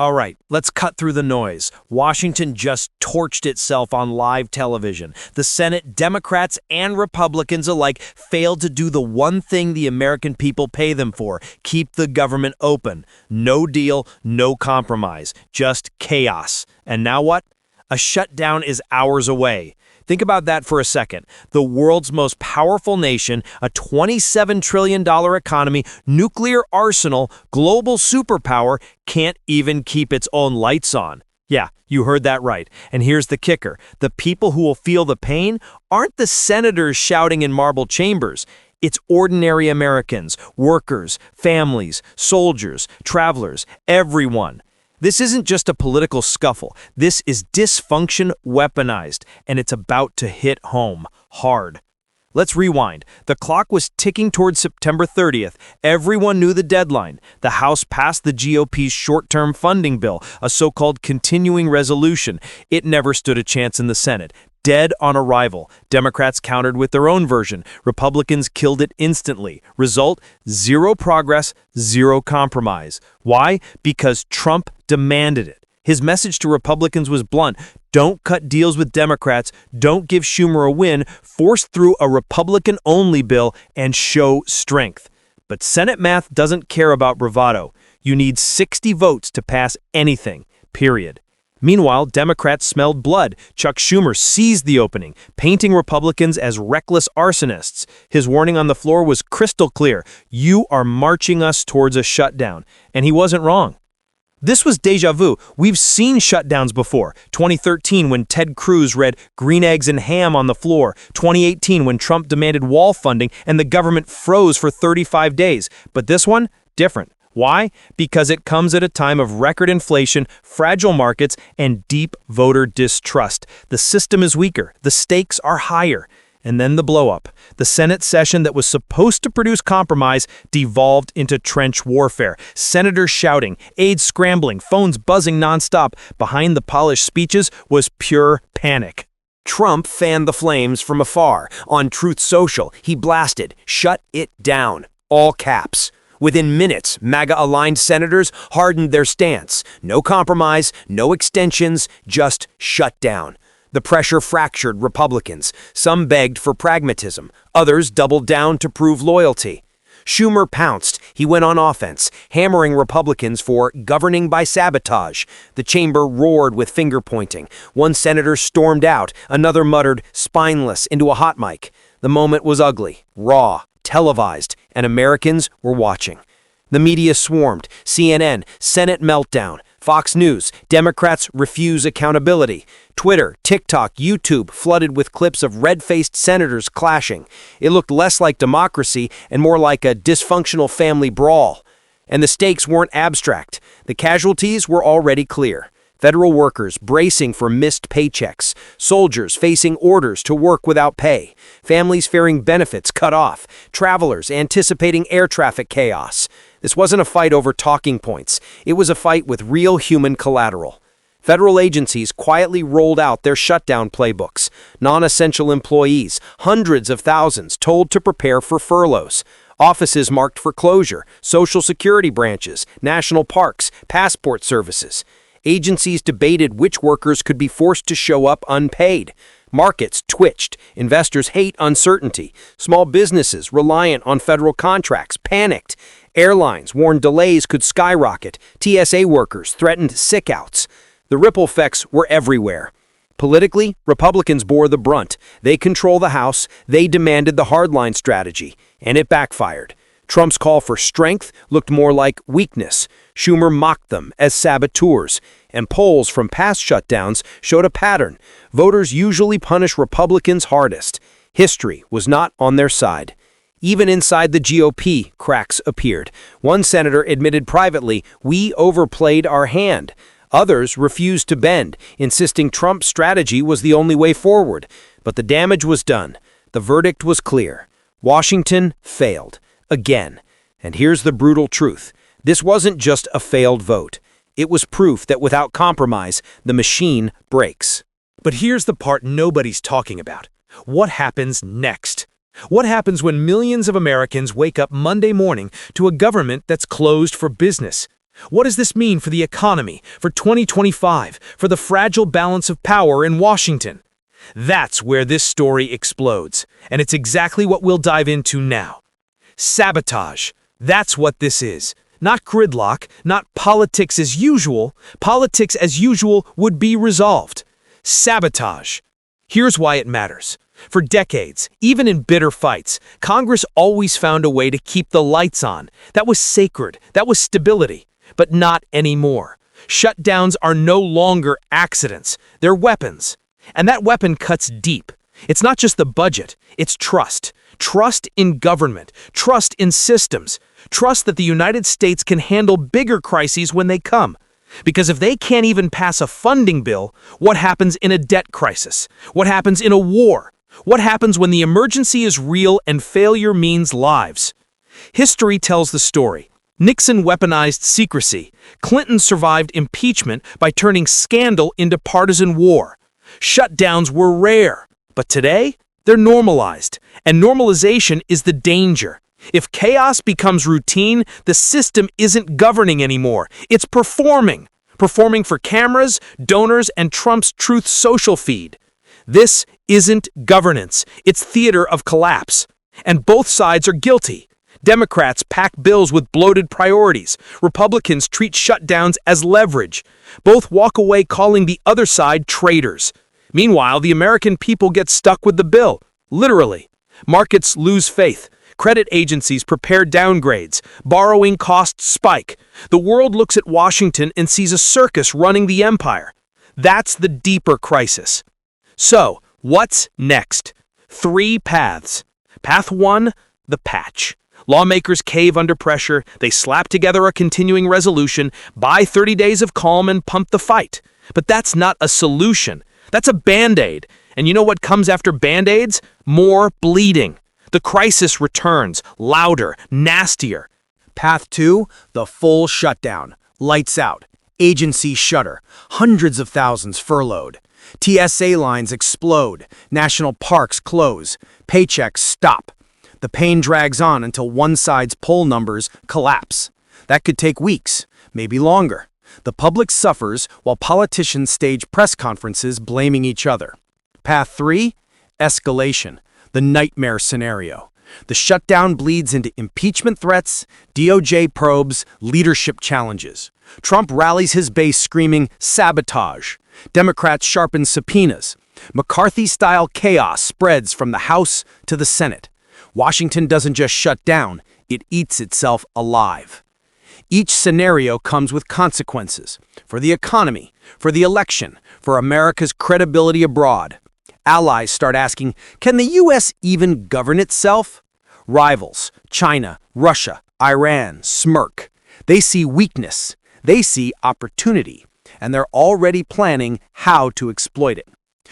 All right, let's cut through the noise. Washington just torched itself on live television. The Senate, Democrats and Republicans alike failed to do the one thing the American people pay them for: keep the government open. No deal, no compromise, just chaos. And now what? A shutdown is hours away. Think about that for a second. The world's most powerful nation, a $27 trillion economy, nuclear arsenal, global superpower, can't even keep its own lights on. Yeah, you heard that right. And here's the kicker. The people who will feel the pain aren't the senators shouting in marble chambers. It's ordinary Americans, workers, families, soldiers, travelers, everyone. This isn't just a political scuffle. This is dysfunction weaponized, and it's about to hit home hard. Let's rewind. The clock was ticking towards September 30th. Everyone knew the deadline. The House passed the GOP's short-term funding bill, a so-called continuing resolution. It never stood a chance in the Senate. Dead on arrival. Democrats countered with their own version. Republicans killed it instantly. Result: zero progress, zero compromise. Why? Because Trump demanded it. His message to Republicans was blunt: don't cut deals with Democrats, don't give Schumer a win, force through a Republican-only bill, and show strength. But Senate math doesn't care about bravado. You need 60 votes to pass anything, period. Meanwhile, Democrats smelled blood. Chuck Schumer seized the opening, painting Republicans as reckless arsonists. His warning on the floor was crystal clear: you are marching us towards a shutdown. And he wasn't wrong. This was déjà vu. We've seen shutdowns before. 2013 when Ted Cruz read green eggs and ham on the floor. 2018 when Trump demanded wall funding and the government froze for 35 days. But this one, different. Why? Because it comes at a time of record inflation, fragile markets, and deep voter distrust. The system is weaker. The stakes are higher. And then the blow-up. The Senate session that was supposed to produce compromise devolved into trench warfare. Senators shouting, aides scrambling, phones buzzing nonstop. Behind the polished speeches was pure panic. Trump fanned the flames from afar. On Truth Social, he blasted, "Shut it down," all caps. Within minutes, MAGA-aligned senators hardened their stance. No compromise, no extensions, just shut down. The pressure fractured Republicans. Some begged for pragmatism. Others doubled down to prove loyalty. Schumer pounced. He went on offense, hammering Republicans for governing by sabotage. The chamber roared with finger-pointing. One senator stormed out. Another muttered, spineless, into a hot mic. The moment was ugly, raw, televised, and Americans were watching. The media swarmed. CNN, Senate meltdown. Fox News, Democrats refuse accountability. Twitter, TikTok, YouTube flooded with clips of red-faced senators clashing. It looked less like democracy and more like a dysfunctional family brawl. And the stakes weren't abstract. The casualties were already clear. Federal workers bracing for missed paychecks, soldiers facing orders to work without pay, families fearing benefits cut off, travelers anticipating air traffic chaos. This wasn't a fight over talking points. It was a fight with real human collateral. Federal agencies quietly rolled out their shutdown playbooks. Non-essential employees, hundreds of thousands, told to prepare for furloughs. Offices marked for closure, Social Security branches, national parks, passport services. Agencies debated which workers could be forced to show up unpaid. Markets twitched. Investors hate uncertainty. Small businesses reliant on federal contracts panicked. Airlines warned delays could skyrocket. TSA workers threatened sick-outs. The ripple effects were everywhere. Politically, Republicans bore the brunt. They control the House. They demanded the hardline strategy, and it backfired. Trump's call for strength looked more like weakness. Schumer mocked them as saboteurs, and polls from past shutdowns showed a pattern. Voters usually punish Republicans hardest. History was not on their side. Even inside the GOP, cracks appeared. One senator admitted privately, "We overplayed our hand." Others refused to bend, insisting Trump's strategy was the only way forward. But the damage was done. The verdict was clear. Washington failed. Again. And here's the brutal truth. This wasn't just a failed vote. It was proof that without compromise, the machine breaks. But here's the part nobody's talking about. What happens next? What happens when millions of Americans wake up Monday morning to a government that's closed for business? What does this mean for the economy, for 2025, for the fragile balance of power in Washington? That's where this story explodes, and it's exactly what we'll dive into now. Sabotage. That's what this is. Not gridlock, not politics as usual. Politics as usual would be resolved. Sabotage. Here's why it matters. For decades, even in bitter fights, Congress always found a way to keep the lights on. That was sacred. That was stability. But not anymore. Shutdowns are no longer accidents. They're weapons. And that weapon cuts deep. It's not just the budget. It's trust. Trust in government. Trust in systems. Trust that the United States can handle bigger crises when they come. Because if they can't even pass a funding bill, what happens in a debt crisis? What happens in a war? What happens when the emergency is real and failure means lives? History tells the story. Nixon weaponized secrecy. Clinton survived impeachment by turning scandal into partisan war. Shutdowns were rare, but today, they're normalized. And normalization is the danger. If chaos becomes routine, the system isn't governing anymore. It's performing. Performing for cameras, donors, and Trump's Truth Social feed. This isn't governance. It's theater of collapse. And both sides are guilty. Democrats pack bills with bloated priorities. Republicans treat shutdowns as leverage. Both walk away calling the other side traitors. Meanwhile, the American people get stuck with the bill. Literally. Markets lose faith. Credit agencies prepare downgrades. Borrowing costs spike. The world looks at Washington and sees a circus running the empire. That's the deeper crisis. So, what's next? 3 paths. Path 1, the patch. Lawmakers cave under pressure, they slap together a continuing resolution, buy 30 days of calm and pump the fight. But that's not a solution. That's a Band-Aid. And you know what comes after Band-Aids? More bleeding. The crisis returns, louder, nastier. Path 2, the full shutdown. Lights out. Agencies shutter. Hundreds of thousands furloughed. TSA lines explode. National parks close. Paychecks stop. The pain drags on until one side's poll numbers collapse. That could take weeks, maybe longer. The public suffers while politicians stage press conferences blaming each other. Path 3, escalation. The nightmare scenario. The shutdown bleeds into impeachment threats, DOJ probes, leadership challenges. Trump rallies his base screaming, sabotage. Democrats sharpen subpoenas. McCarthy-style chaos spreads from the House to the Senate. Washington doesn't just shut down, it eats itself alive. Each scenario comes with consequences. For the economy, for the election, for America's credibility abroad. Allies start asking, can the U.S. even govern itself? Rivals, China, Russia, Iran, smirk. They see weakness. They see opportunity. And they're already planning how to exploit it.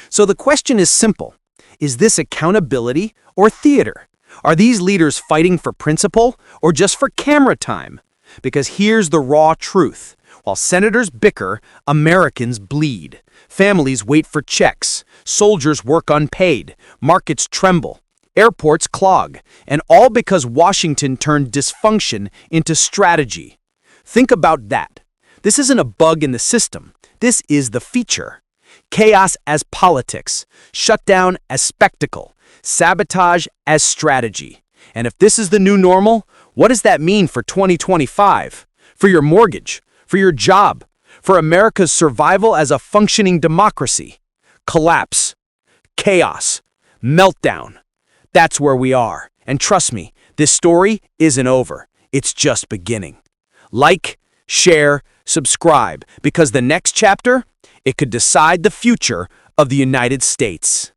So the question is simple. Is this accountability or theater? Are these leaders fighting for principle or just for camera time? Because here's the raw truth. While senators bicker, Americans bleed. Families wait for checks. Soldiers work unpaid. Markets tremble. Airports clog. And all because Washington turned dysfunction into strategy. Think about that. This isn't a bug in the system. This is the feature. Chaos as politics. Shutdown as spectacle. Sabotage as strategy. And if this is the new normal, what does that mean for 2025? For your mortgage? For your job? For America's survival as a functioning democracy? Collapse. Chaos. Meltdown. That's where we are. And trust me, this story isn't over. It's just beginning. Like, share, subscribe, because the next chapter, it could decide the future of the United States.